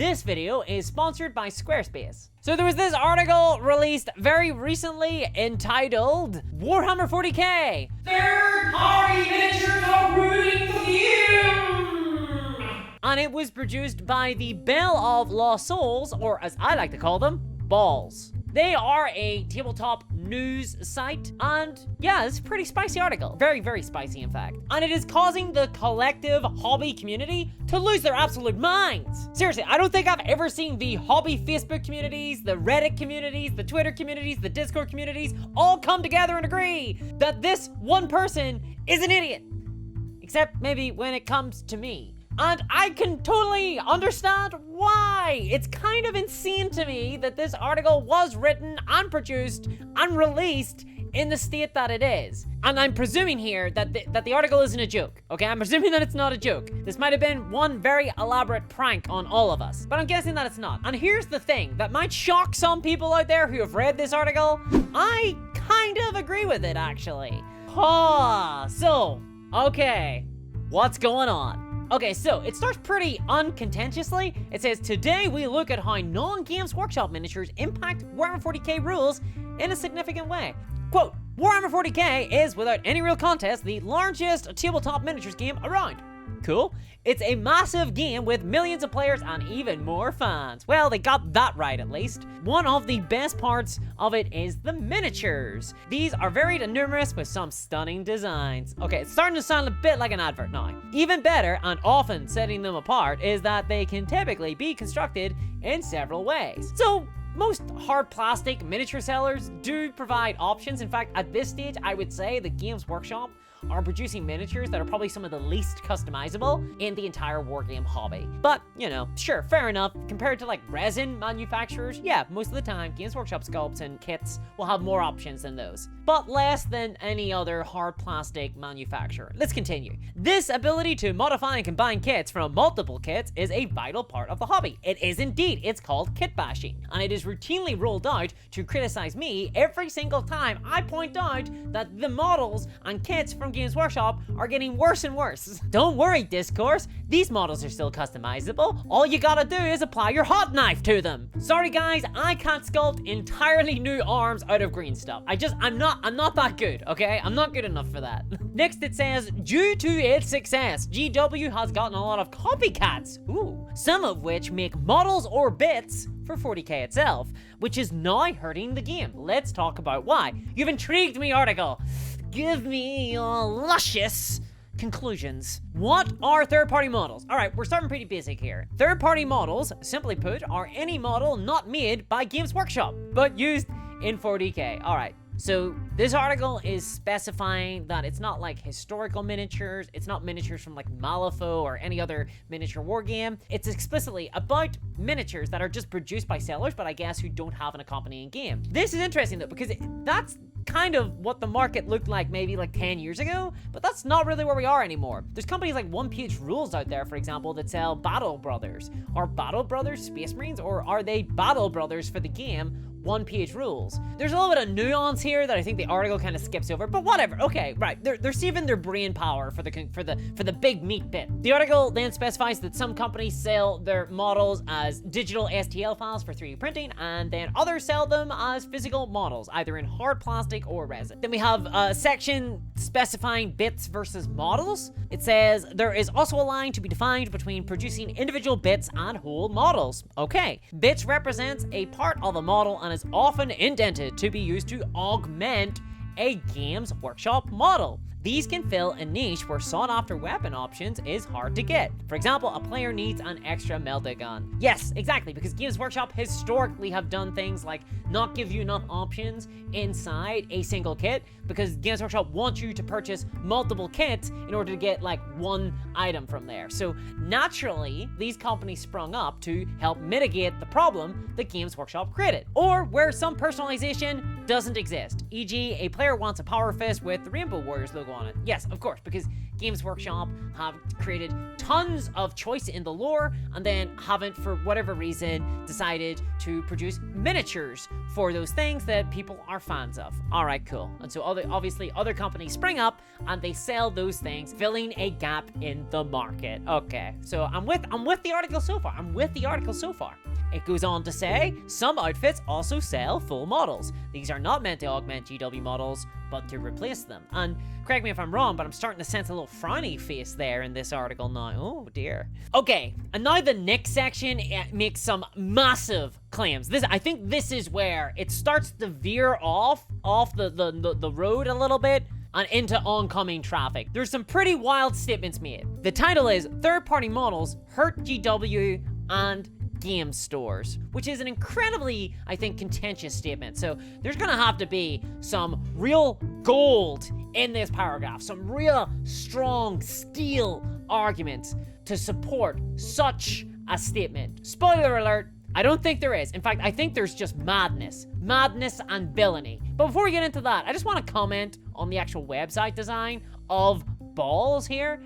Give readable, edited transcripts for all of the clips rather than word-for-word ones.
This video is sponsored by Squarespace. So there was this article released very recently entitled Warhammer 40k. Third-party miniatures are ruining the game! And it was produced by the Belle of Lost Souls, or as I like to call them, Balls. They are a tabletop news site, and yeah, it's a pretty spicy article. Very, very spicy, in fact. And it is causing the collective hobby community to lose their absolute minds. Seriously, I don't think I've ever seen the hobby Facebook communities, the Reddit communities, the Twitter communities, the Discord communities all come together and agree that this one person is an idiot. Except maybe when it comes to me. And I can totally understand why. It's kind of insane to me that this article was written and produced and released in the state that it is. And I'm presuming here that the article isn't a joke, okay? I'm presuming that it's not a joke. This might have been one very elaborate prank on all of us, but I'm guessing that it's not. And here's the thing that might shock some people out there who have read this article. I kind of agree with it, actually. Okay, what's going on? Okay, so it starts pretty uncontentiously. It says, today we look at how non-Games Workshop miniatures impact Warhammer 40k rules in a significant way. Quote, Warhammer 40k is, without any real contest, the largest tabletop miniatures game around. Cool. It's a massive game with millions of players and even more fans. Well, they got that right at least. One of the best parts of it is the miniatures. These are varied and numerous with some stunning designs. Okay, it's starting to sound a bit like an advert now. Even better, and often setting them apart, is that they can typically be constructed in several ways. So, most hard plastic miniature sellers do provide options. In fact, at this stage, I would say the Games Workshop are producing miniatures that are probably some of the least customizable in the entire wargame hobby. But, you know, sure, fair enough. Compared to like resin manufacturers, yeah, most of the time, Games Workshop sculpts and kits will have more options than those, but less than any other hard plastic manufacturer. Let's continue. This ability to modify and combine kits from multiple kits is a vital part of the hobby. It is indeed. It's called kit bashing, and it is routinely rolled out to criticize me every single time I point out that the models and kits from Games Workshop are getting worse and worse. Don't worry, Discourse. These models are still customizable. All you gotta do is apply your hot knife to them. Sorry guys, I can't sculpt entirely new arms out of green stuff. I'm not that good, okay? I'm not good enough for that. Next it says, due to its success, GW has gotten a lot of copycats. Ooh. Some of which make models or bits for 40k itself, which is now hurting the game. Let's talk about why. You've intrigued me, article. Give me your luscious conclusions. What are third-party models? All right, we're starting pretty basic here. Third-party models, simply put, are any model not made by Games Workshop, but used in 40k. All right. So this article is specifying that it's not like historical miniatures, it's not miniatures from like Malifaux or any other miniature war game. It's explicitly about miniatures that are just produced by sellers, but I guess who don't have an accompanying game. This is interesting though, because that's kind of what the market looked like maybe like 10 years ago, but that's not really where we are anymore. There's companies like One Page Rules out there, for example, that sell Battle Brothers. Are Battle Brothers Space Marines, or are they Battle Brothers for the game One Page Rules? There's a little bit of nuance here that I think the article kind of skips over, but whatever. Okay, right. They're saving their brain power for the big meat bit. The article then specifies that some companies sell their models as digital STL files for 3D printing, and then others sell them as physical models, either in hard plastic or resin. Then we have a section specifying bits versus models. It says there is also a line to be defined between producing individual bits and whole models. Okay, bits represents a part of a model and is often indented to be used to augment a Games Workshop model. These can fill a niche where sought-after weapon options is hard to get. For example, a player needs an extra melta gun. Yes, exactly, because Games Workshop historically have done things like not give you enough options inside a single kit, because Games Workshop wants you to purchase multiple kits in order to get like one item from there. So naturally, these companies sprung up to help mitigate the problem that Games Workshop created, or where some personalization doesn't exist. E.g., a player wants a Power Fist with the Rainbow Warriors logo go on it. Yes, of course, because Games Workshop have created tons of choice in the lore, and then haven't, for whatever reason, decided to produce miniatures for those things that people are fans of. All right, cool. And so obviously other companies spring up and they sell those things, filling a gap in the market. Okay, so I'm with the article so far. It goes on to say, some outfits also sell full models. These are not meant to augment GW models, but to replace them. And correct me if I'm wrong, but I'm starting to sense a little frowny face there in this article now. Oh dear. Okay, and now the next section makes some massive claims. I think this is where it starts to veer off the road a little bit and into oncoming traffic. There's some pretty wild statements made. The title is Third-Party Models Hurt GW and Game Stores, which is an incredibly, I think, contentious statement. So there's gonna have to be some real gold in this paragraph, some real strong steel arguments to support such a statement. Spoiler alert, I don't think there is. In fact, I think there's just madness and villainy. But before we get into that, I just want to comment on the actual website design of Balls here.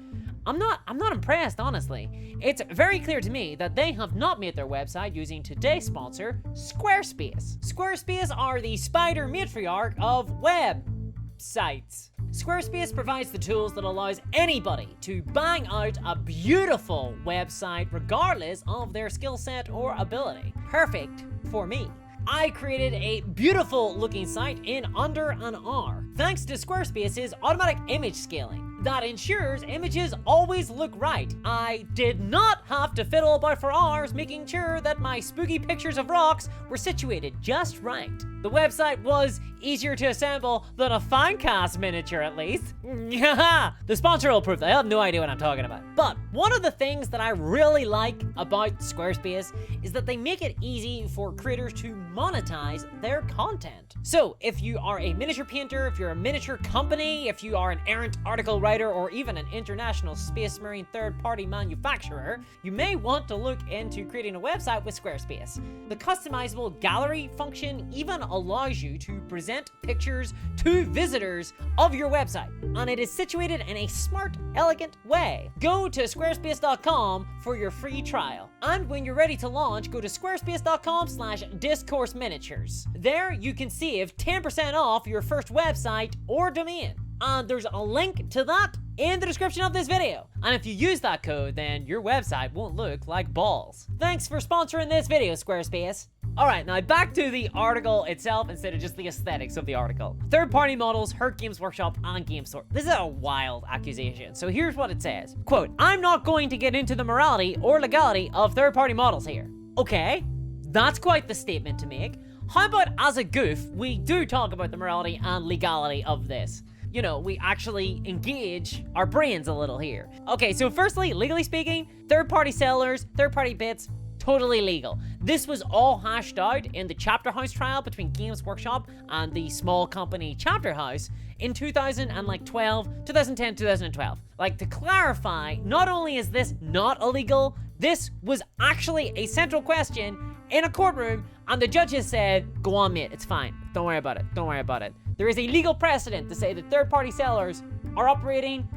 I'm not impressed, honestly. It's very clear to me that they have not made their website using today's sponsor, Squarespace. Squarespace are the spider matriarch of websites. Squarespace provides the tools that allows anybody to bang out a beautiful website regardless of their skill set or ability. Perfect for me. I created a beautiful looking site in under an hour, thanks to Squarespace's automatic image scaling that ensures images always look right. I did not have to fiddle about for hours making sure that my spooky pictures of rocks were situated just right. The website was easier to assemble than a Fancast miniature, at least. The sponsor will prove that. I have no idea what I'm talking about. But one of the things that I really like about Squarespace is that they make it easy for creators to monetize their content. So if you are a miniature painter, if you're a miniature company, if you are an errant article writer, or even an international space marine third-party manufacturer, you may want to look into creating a website with Squarespace. The customizable gallery function even allows you to present pictures to visitors of your website, and it is situated in a smart, elegant way. Go to squarespace.com for your free trial, and when you're ready to launch, go to squarespace.com/discourseminiatures. There you can save 10% off your first website or domain, and there's a link to that in the description of this video. And if you use that code, then your website won't look like balls. Thanks for sponsoring this video, Squarespace. Alright, now back to the article itself instead of just the aesthetics of the article. Third-party models hurt Games Workshop and Game Store. This is a wild accusation. So here's what it says. Quote, I'm not going to get into the morality or legality of third-party models here. Okay, that's quite the statement to make. How about as a goof, we do talk about the morality and legality of this? You know, we actually engage our brains a little here. Okay, so firstly, legally speaking, third-party sellers, third-party bits, totally legal. This was all hashed out in the Chapter House trial between Games Workshop and the small company Chapter House in 2012. Like, to clarify, not only is this not illegal, this was actually a central question in a courtroom, and the judges said, go on, mate, it's fine. Don't worry about it. There is a legal precedent to say that third-party sellers are operating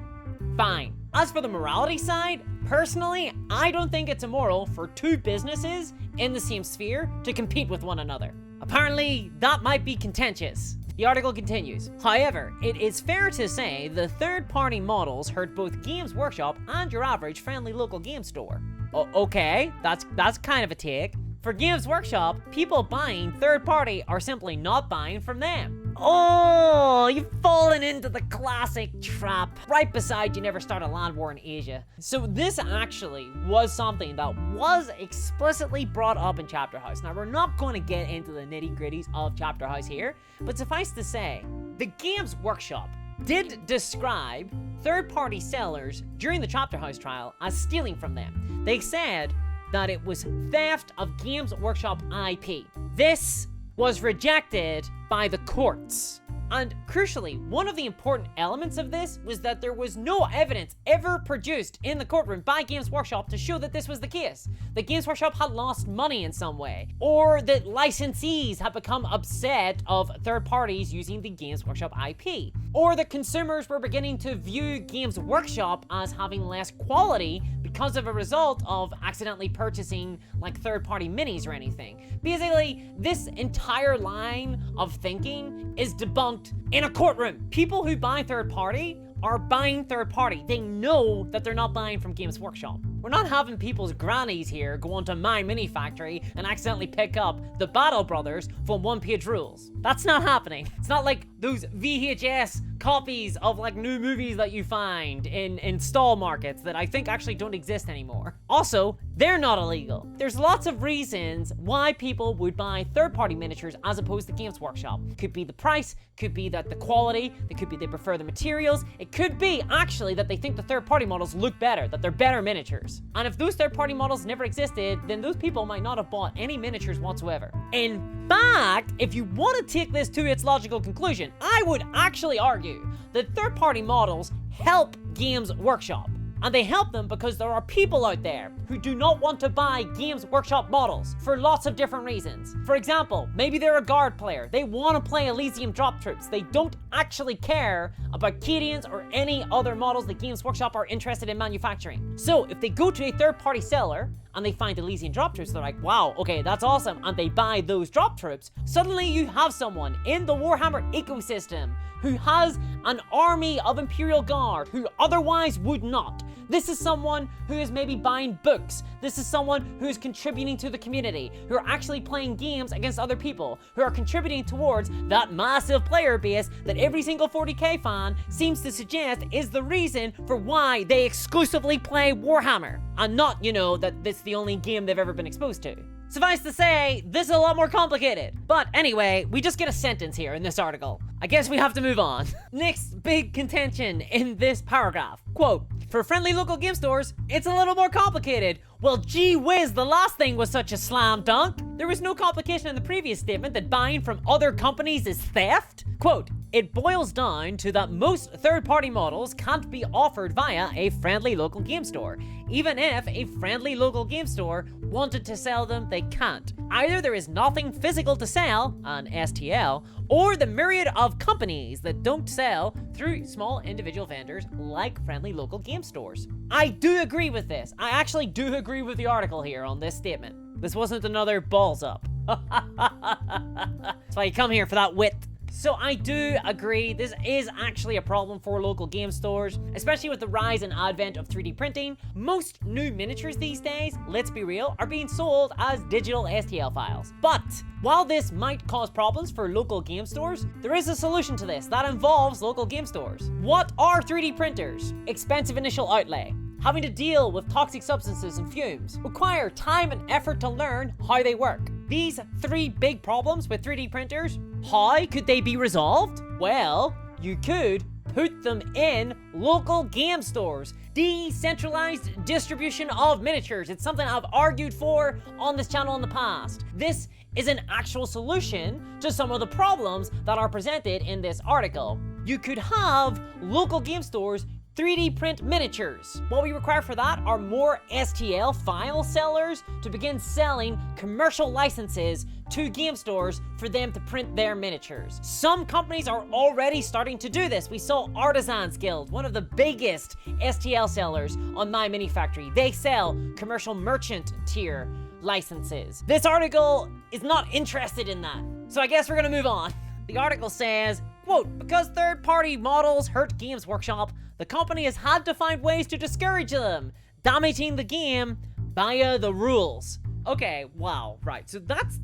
fine. As for the morality side, personally, I don't think it's immoral for two businesses in the same sphere to compete with one another. Apparently, that might be contentious. The article continues. However, it is fair to say the third-party models hurt both Games Workshop and your average friendly local game store. Okay, that's kind of a take. For Games Workshop, people buying third-party are simply not buying from them. Oh, you've fallen into the classic trap. Right beside you never start a land war in Asia. So this actually was something that was explicitly brought up in Chapter House. Now, we're not going to get into the nitty-gritties of Chapter House here, but suffice to say, the Games Workshop did describe third-party sellers during the Chapter House trial as stealing from them. They said that it was theft of Games Workshop IP. This was rejected by the courts. And crucially, one of the important elements of this was that there was no evidence ever produced in the courtroom by Games Workshop to show that this was the case. That Games Workshop had lost money in some way, or that licensees had become upset of third parties using the Games Workshop IP, or that consumers were beginning to view Games Workshop as having less quality because of a result of accidentally purchasing like third-party minis or anything. Basically, this entire line of thinking is debunked in a courtroom. People who buy third-party are buying third-party. They know that they're not buying from Games Workshop. We're not having people's grannies here go onto My Mini Factory and accidentally pick up the Battle Brothers from one-page rules. That's not happening. It's not like those VHS copies of like new movies that you find in stall markets that I think actually don't exist anymore. Also, they're not illegal. There's lots of reasons why people would buy third-party miniatures as opposed to Games Workshop. Could be the price, could be that the quality, it could be they prefer the materials, it could be actually that they think the third-party models look better, that they're better miniatures. And if those third-party models never existed, then those people might not have bought any miniatures whatsoever. In fact, if you want to take this to its logical conclusion, I would actually argue that third-party models help Games Workshop. And they help them because there are people out there who do not want to buy Games Workshop models for lots of different reasons. For example, maybe they're a guard player. They want to play Elysium Drop Troops. They don't actually care about Cadians or any other models that Games Workshop are interested in manufacturing. So if they go to a third-party seller and they find Elysian Drop Troops, they're like, wow, okay, that's awesome, and they buy those Drop Troops, suddenly you have someone in the Warhammer ecosystem who has an army of Imperial Guard who otherwise would not. This is someone who is maybe buying books. This is someone who is contributing to the community, who are actually playing games against other people, who are contributing towards that massive player base that every single 40k fan seems to suggest is the reason for why they exclusively play Warhammer, and not, you know, that this is the only game they've ever been exposed to. Suffice to say, this is a lot more complicated. But anyway, we just get a sentence here in this article. I guess we have to move on. Next big contention in this paragraph. Quote, for friendly local game stores, it's a little more complicated. Well, gee whiz, the last thing was such a slam dunk. There was no complication in the previous statement that buying from other companies is theft. Quote, it boils down to that most third-party models can't be offered via a friendly local game store. Even if a friendly local game store wanted to sell them, they can't. Either there is nothing physical to sell, an STL, or the myriad of companies that don't sell through small individual vendors like friendly local game stores. I do agree with this. I actually do agree with the article here on this statement. This wasn't another balls up. That's why you come here, for that wit. So I do agree, this is actually a problem for local game stores, especially with the rise and advent of 3D printing. Most new miniatures these days, let's be real, are being sold as digital STL files. But while this might cause problems for local game stores, there is a solution to this that involves local game stores. What are 3D printers? Expensive initial outlay. Having to deal with toxic substances and fumes. Require time and effort to learn how they work. These three big problems with 3D printers, how could they be resolved? Well, you could put them in local game stores. Decentralized distribution of miniatures. It's something I've argued for on this channel in the past. This is an actual solution to some of the problems that are presented in this article. You could have local game stores 3D print miniatures. What we require for that are more STL file sellers to begin selling commercial licenses to game stores for them to print their miniatures. Some companies are already starting to do this. We saw Artisans Guild, one of the biggest STL sellers on My Mini Factory. They sell commercial merchant tier licenses. This article is not interested in that. So I guess we're gonna move on. The article says, quote, because third-party models hurt Games Workshop, the company has had to find ways to discourage them, damaging the game via the rules. Okay, wow, right, so that's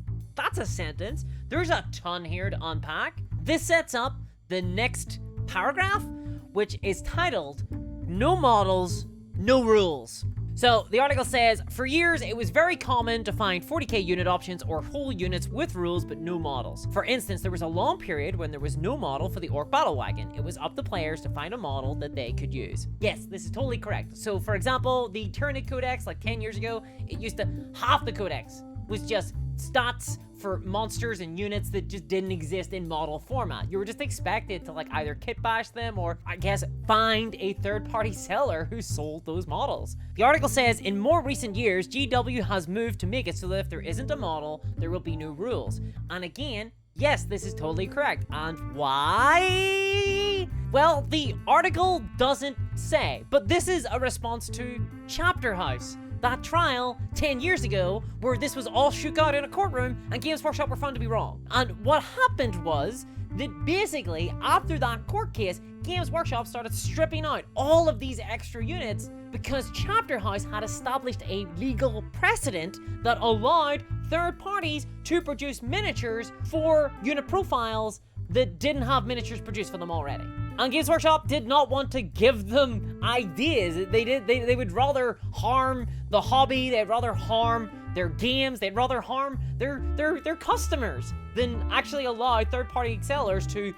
a sentence. There's a ton here to unpack. This sets up the next paragraph, which is titled, No Models, No Rules. So the article says, for years it was very common to find 40k unit options or whole units with rules but no models. For instance, there was a long period when there was no model for the Orc Battle Wagon. It was up to players to find a model that they could use. Yes, this is totally correct. So for example, the Tyranid Codex, like 10 years ago, it used to half the codex was just stats for monsters and units that just didn't exist in model format. You were just expected to like either kit bash them or I guess find a third-party seller who sold those models. The article says, in more recent years, GW has moved to make it so that if there isn't a model, there will be new rules. And again, yes, this is totally correct. And why? Well, the article doesn't say, but this is a response to Chapter House. That trial 10 years ago where this was all shook out in a courtroom and Games Workshop were found to be wrong. And what happened was that basically after that court case, Games Workshop started stripping out all of these extra units because Chapter House had established a legal precedent that allowed third parties to produce miniatures for unit profiles that didn't have miniatures produced for them already. And Games Workshop did not want to give them ideas. They would rather harm the hobby, they'd rather harm their games, they'd rather harm their customers than actually allow third-party sellers to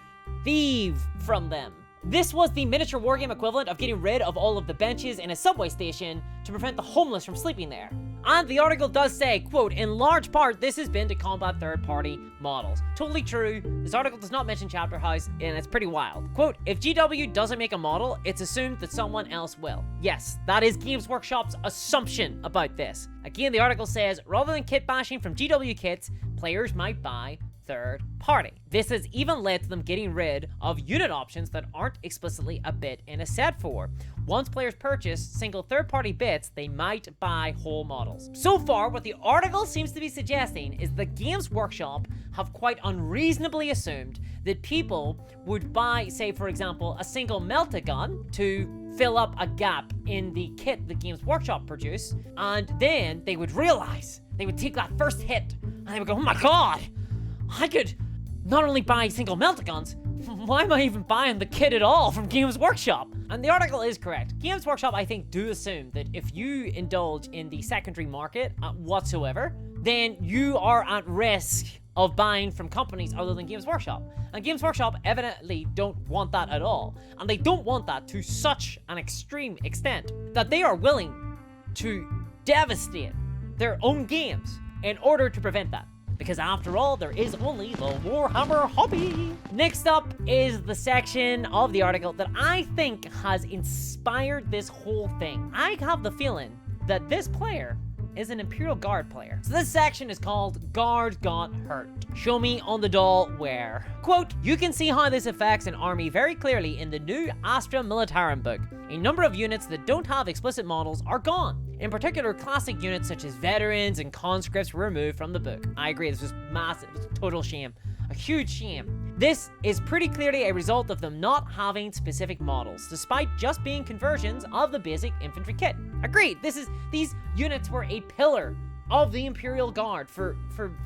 thieve from them. This was the miniature wargame equivalent of getting rid of all of the benches in a subway station to prevent the homeless from sleeping there. And the article does say, quote, in large part, this has been to combat third-party models. Totally true. This article does not mention Chapter House, and it's pretty wild. Quote, if GW doesn't make a model, it's assumed that someone else will. Yes, that is Games Workshop's assumption about this. Again, the article says, rather than kit bashing from GW kits, players might buy third party. This has even led to them getting rid of unit options that aren't explicitly a bit in a set for. Once players purchase single third-party bits, they might buy whole models. So far, what the article seems to be suggesting is the Games Workshop have quite unreasonably assumed that people would buy, say for example, a single Meltagun to fill up a gap in the kit that Games Workshop produce, and then they would realize, they would take that first hit, and they would go, oh my god, I could not only buy single Meltaguns, why am I even buying the kit at all from Games Workshop? And the article is correct. Games Workshop, I think, do assume that if you indulge in the secondary market whatsoever, then you are at risk of buying from companies other than Games Workshop. And Games Workshop evidently don't want that at all. And they don't want that to such an extreme extent that they are willing to devastate their own games in order to prevent that. Because after all, there is only the Warhammer hobby. Next up is the section of the article that I think has inspired this whole thing. I have the feeling that this player is an Imperial Guard player. So this section is called Guard Got Hurt. Show me on the doll where. Quote, you can see how this affects an army very clearly in the new Astra Militarum book. A number of units that don't have explicit models are gone. In particular, classic units such as veterans and conscripts were removed from the book. I agree, this was massive, it was a total shame. A huge shame. This is pretty clearly a result of them not having specific models, despite just being conversions of the basic infantry kit. Agreed, these units were a pillar of the Imperial Guard for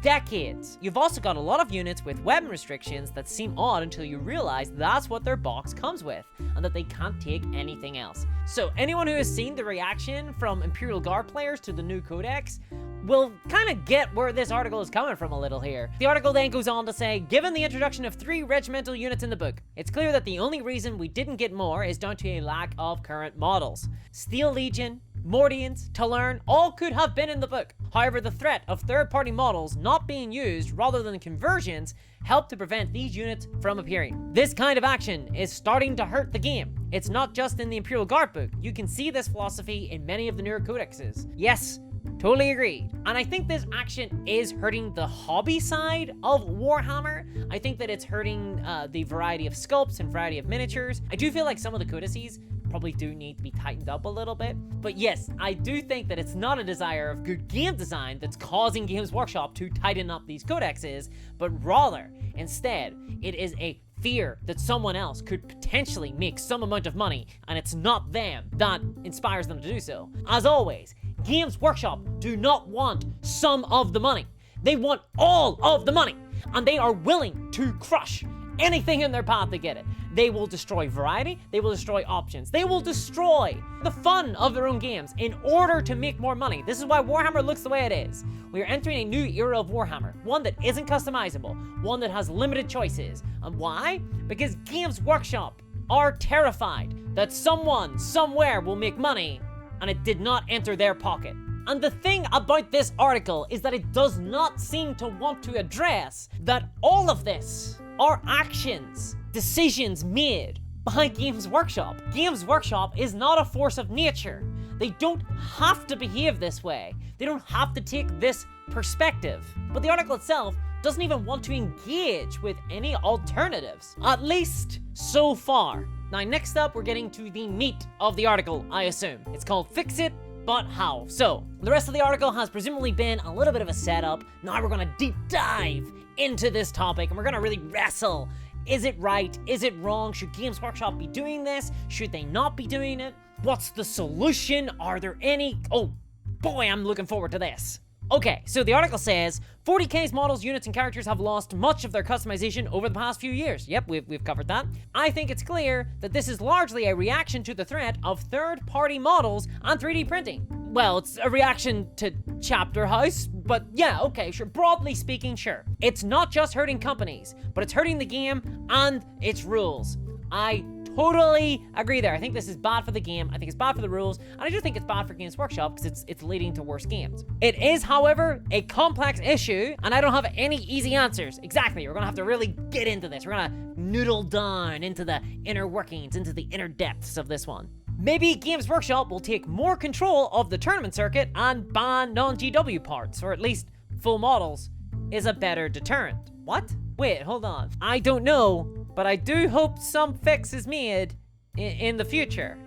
decades. You've also got a lot of units with weapon restrictions that seem odd until you realize that's what their box comes with, and that they can't take anything else. So anyone who has seen the reaction from Imperial Guard players to the new codex will kind of get where this article is coming from a little here. The article then goes on to say, given the introduction of 3 regimental units in the book, it's clear that the only reason we didn't get more is down to a lack of current models. Steel Legion, Mordians, Talern, all could have been in the book. However, the threat of third-party models not being used rather than conversions helped to prevent these units from appearing. This kind of action is starting to hurt the game. It's not just in the Imperial Guard book. You can see this philosophy in many of the newer codexes. Yes, totally agreed. And I think this action is hurting the hobby side of Warhammer. I think that it's hurting the variety of sculpts and variety of miniatures. I do feel like some of the codices probably do need to be tightened up a little bit. But yes, I do think that it's not a desire of good game design that's causing Games Workshop to tighten up these codexes, but rather, instead, it is a fear that someone else could potentially make some amount of money, and it's not them that inspires them to do so. As always, Games Workshop do not want some of the money. They want all of the money, and they are willing to crush anything in their path to get it. They will destroy variety, they will destroy options, they will destroy the fun of their own games in order to make more money. This is why Warhammer looks the way it is. We are entering a new era of Warhammer, one that isn't customizable, one that has limited choices. And why? Because Games Workshop are terrified that someone, somewhere will make money, and it did not enter their pocket. And the thing about this article is that it does not seem to want to address that all of this are actions, decisions made by Games Workshop. Games Workshop is not a force of nature. They don't have to behave this way. They don't have to take this perspective. But the article itself doesn't even want to engage with any alternatives, at least so far. Now, next up, we're getting to the meat of the article, I assume. It's called Fix It, But How? So, the rest of the article has presumably been a little bit of a setup. Now we're gonna deep dive into this topic, and we're gonna really wrestle. Is it right? Is it wrong? Should Games Workshop be doing this? Should they not be doing it? What's the solution? Are there any? Oh boy, I'm looking forward to this. Okay, so the article says, 40K's models, units, and characters have lost much of their customization over the past few years. Yep, we've covered that. I think it's clear that this is largely a reaction to the threat of third-party models and 3D printing. Well, it's a reaction to Chapter House, but yeah, okay, sure. Broadly speaking, sure. It's not just hurting companies, but it's hurting the game and its rules. I totally agree there. I think this is bad for the game. I think it's bad for the rules, and I do think it's bad for Games Workshop because it's leading to worse games. It is, however, a complex issue, and I don't have any easy answers. Exactly. We're gonna have to really get into this. We're gonna noodle down into the inner workings, into the inner depths of this one. Maybe Games Workshop will take more control of the tournament circuit and ban non-GW parts, or at least full models, is a better deterrent. What? Wait, hold on. I don't know, but I do hope some fix is made in the future.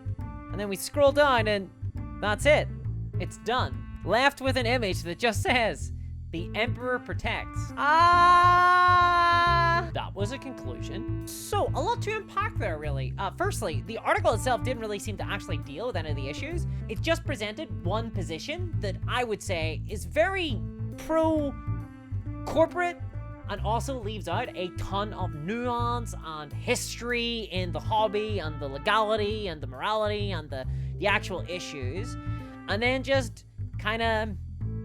And then we scroll down and that's it. It's done. Left with an image that just says, "The Emperor protects." That was a conclusion. So, a lot to unpack there, really. Firstly, the article itself didn't really seem to actually deal with any of the issues. It just presented one position that I would say is very pro-corporate and also leaves out a ton of nuance and history in the hobby and the legality and the morality and the actual issues, and then just kind of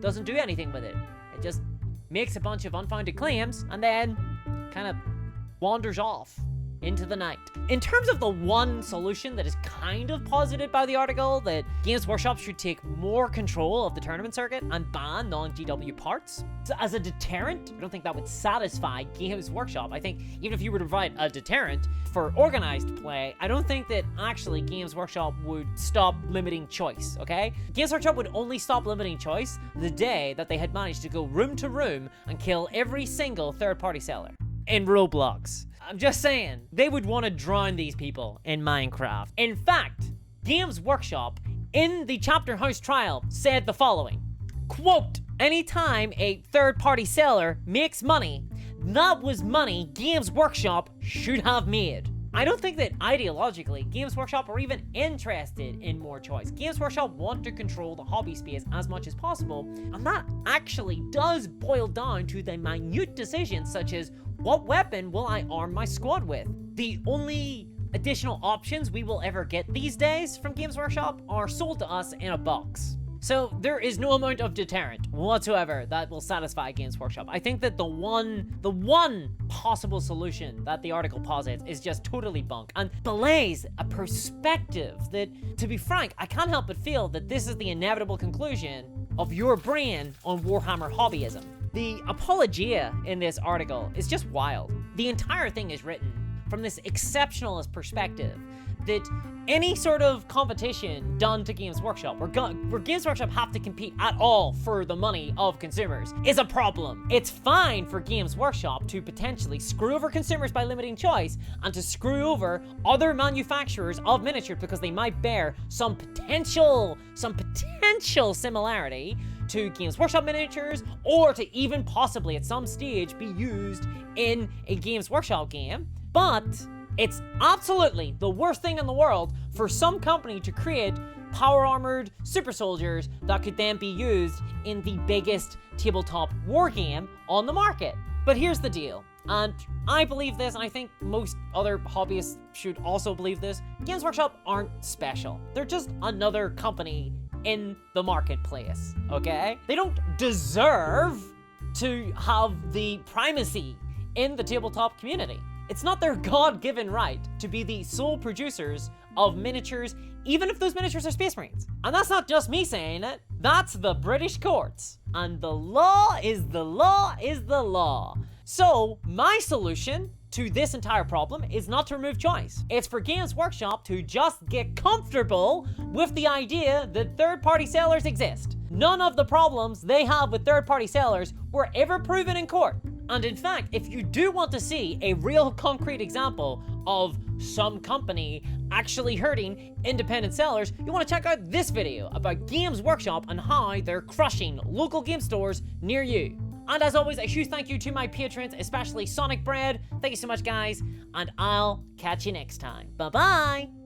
doesn't do anything with it. It just makes a bunch of unfounded claims and then kind of wanders off into the night. In terms of the one solution that is kind of posited by the article, that Games Workshop should take more control of the tournament circuit and ban non-GW parts. So as a deterrent, I don't think that would satisfy Games Workshop. I think even if you were to provide a deterrent for organized play, I don't think that actually Games Workshop would stop limiting choice, okay? Games Workshop would only stop limiting choice the day that they had managed to go room to room and kill every single third-party seller in Roblox. I'm just saying, they would want to drown these people in Minecraft. In fact, Games Workshop, in the Chapter House trial, said the following, quote, "Anytime a third-party seller makes money, that was money Games Workshop should have made." I don't think that ideologically, Games Workshop are even interested in more choice. Games Workshop want to control the hobby space as much as possible, and that actually does boil down to the minute decisions such as, what weapon will I arm my squad with? The only additional options we will ever get these days from Games Workshop are sold to us in a box. So there is no amount of deterrent whatsoever that will satisfy Games Workshop. I think that the one possible solution that the article posits is just totally bunk and belays a perspective that, to be frank, I can't help but feel that this is the inevitable conclusion of your brain on Warhammer hobbyism. The apologia in this article is just wild. The entire thing is written from this exceptionalist perspective that any sort of competition done to Games Workshop, where Games Workshop have to compete at all for the money of consumers, is a problem. It's fine for Games Workshop to potentially screw over consumers by limiting choice and to screw over other manufacturers of miniatures because they might bear some potential similarity to Games Workshop miniatures, or to even possibly at some stage be used in a Games Workshop game. But it's absolutely the worst thing in the world for some company to create power-armored super soldiers that could then be used in the biggest tabletop war game on the market. But here's the deal, and I believe this, and I think most other hobbyists should also believe this. Games Workshop aren't special. They're just another company in the marketplace, okay? They don't deserve to have the primacy in the tabletop community. It's not their God-given right to be the sole producers of miniatures, even if those miniatures are Space Marines. And that's not just me saying it, that's the British courts. And the law is the law is the law. So, my solution to this entire problem is not to remove choice. It's for Games Workshop to just get comfortable with the idea that third-party sellers exist. None of the problems they have with third-party sellers were ever proven in court. And in fact, if you do want to see a real concrete example of some company actually hurting independent sellers, you want to check out this video about Games Workshop and how they're crushing local game stores near you. And as always, a huge thank you to my patrons, especially Sonic Bread. Thank you so much, guys, and I'll catch you next time. Bye-bye!